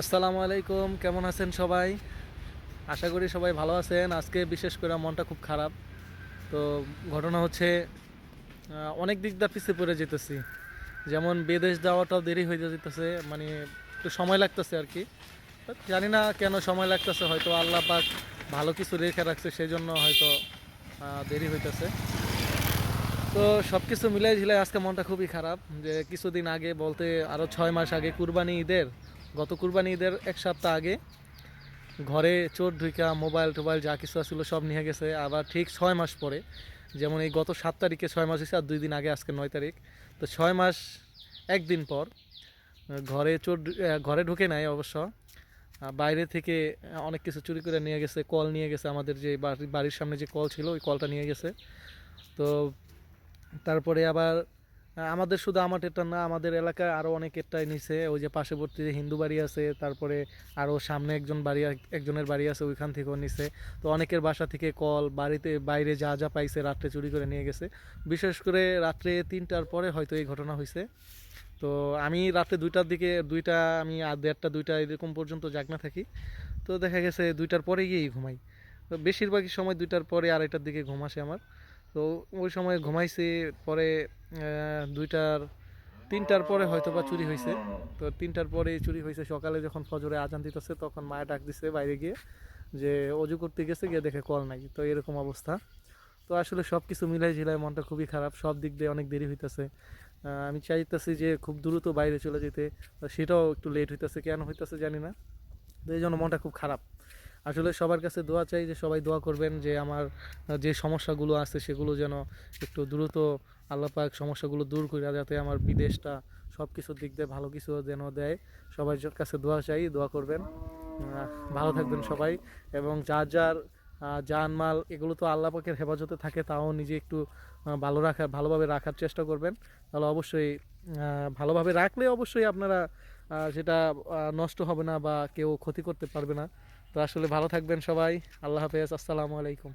আসসালামু আলাইকুম, কেমন আছেন সবাই? আশা করি সবাই ভালো আছেন। আজকে বিশেষ করে মনটা খুব খারাপ। তো ঘটনা হচ্ছে অনেক দিক দিয়ে পিছিয়ে পড়ে যেতেছি। যেমন বিদেশ যাওয়াটাও দেরি হয়ে যেতেছে, মানে একটু সময় লাগতেছে আর কি। জানি না কেন সময় লাগতেছে, হয়তো আল্লাহ পাক ভালো কিছু রেখে রাখছে, সেই জন্য হয়তো দেরি হইতেছে। তো সব কিছু মিলাই ঝিলাই আজকে মনটা খুবই খারাপ যে কিছুদিন আগে বলতে আরও 6 মাস আগে গত কুরবানি ঈদের 1 সপ্তাহ আগে ঘরে চোর ঢুইকা মোবাইল টোবাইল যা কিছু ছিল সব নিয়ে গেছে। আবার ঠিক 6 মাস পরে, যেমন এই গত 7 তারিখে 6 মাস হয়েছে, আর 2 দিন আগে আজকে 9 তারিখ, তো 6 মাস একদিন পর ঘরে ঢুকে নাই অবশ্য, বাইরে থেকে অনেক কিছু চুরি করে নিয়ে গেছে। কল নিয়ে গেছে, আমাদের যে বাড়ির সামনে যে কল ছিল ওই কলটা নিয়ে গেছে। তো তারপরে আবার আমাদের শুধু আমাদেরটা না, আমাদের এলাকায় আরও অনেকেরটাই নিছে। ওই যে পার্শ্ববর্তী যে হিন্দু বাড়ি আছে, তারপরে আরও সামনে একজনের বাড়ি আছে, ওইখান থেকেও নিছে। তো অনেকের বাসা থেকে কল, বাড়িতে বাইরে যা যা পাইছে রাত্রে চুরি করে নিয়ে গেছে। বিশেষ করে রাত্রে 3টার পরে হয়তো এই ঘটনা হয়েছে। তো আমি রাত্রে 2টার দিকে, আমি আর 1:30 2টা এরকম পর্যন্ত জাগনা থাকি। তো দেখা গেছে 2টার পরে গিয়েই ঘুমাই। তো বেশিরভাগই সময় 2টার পরে, 2:30টার দিকে ঘুম আসে আমার। তো ওই সময় ঘুমাইছি। পরে 2টার 3টার পরে হয়তো বা চুরি হয়েছে। তো 3টার পরেই চুরি হয়েছে। সকালে যখন ফজরে আজান দিতেছে তখন মায়ে ডাক দিছে বাইরে গিয়ে, যে অজু করতে গেছে, গিয়ে দেখে কল নাই। তো এরকম অবস্থা। তো আসলে সব কিছু মিলাই ঝিলাই মনটা খুবই খারাপ, সব দিক দিয়ে অনেক দেরি হইতেছে। আমি চাইতেছি যে খুব দ্রুত বাইরে চলে যেতে, সেটাও একটু লেট হইতেছে, কেন হইতেছে জানি না। তো এই জন্য মনটা খুব খারাপ। আসলে সবার কাছে দোয়া চাই, যে সবাই দোয়া করবেন যে আমার যে সমস্যাগুলো আছে সেগুলো যেন একটু দ্রুত আল্লাহ পাক সমস্যাগুলো দূর করে, যাতে আমার বিদেশটা সব কিছুর দিক দিয়ে ভালো কিছু যেন দেয়। সবার কাছে দোয়া চাই, দোয়া করবেন। ভালো থাকবেন সবাই। এবং যার যার জানমাল এগুলো তো আল্লাহ পাকের হেফাজতে থাকে, তাও নিজে একটু ভালোভাবে রাখার চেষ্টা করবেন। তাহলে অবশ্যই ভালোভাবে রাখলে অবশ্যই আপনারা সেটা নষ্ট হবে না বা কেউ ক্ষতি করতে পারবে না। তো আসলে ভালো থাকবেন সবাই। আল্লাহ হাফেজ, আসসালামু আলাইকুম।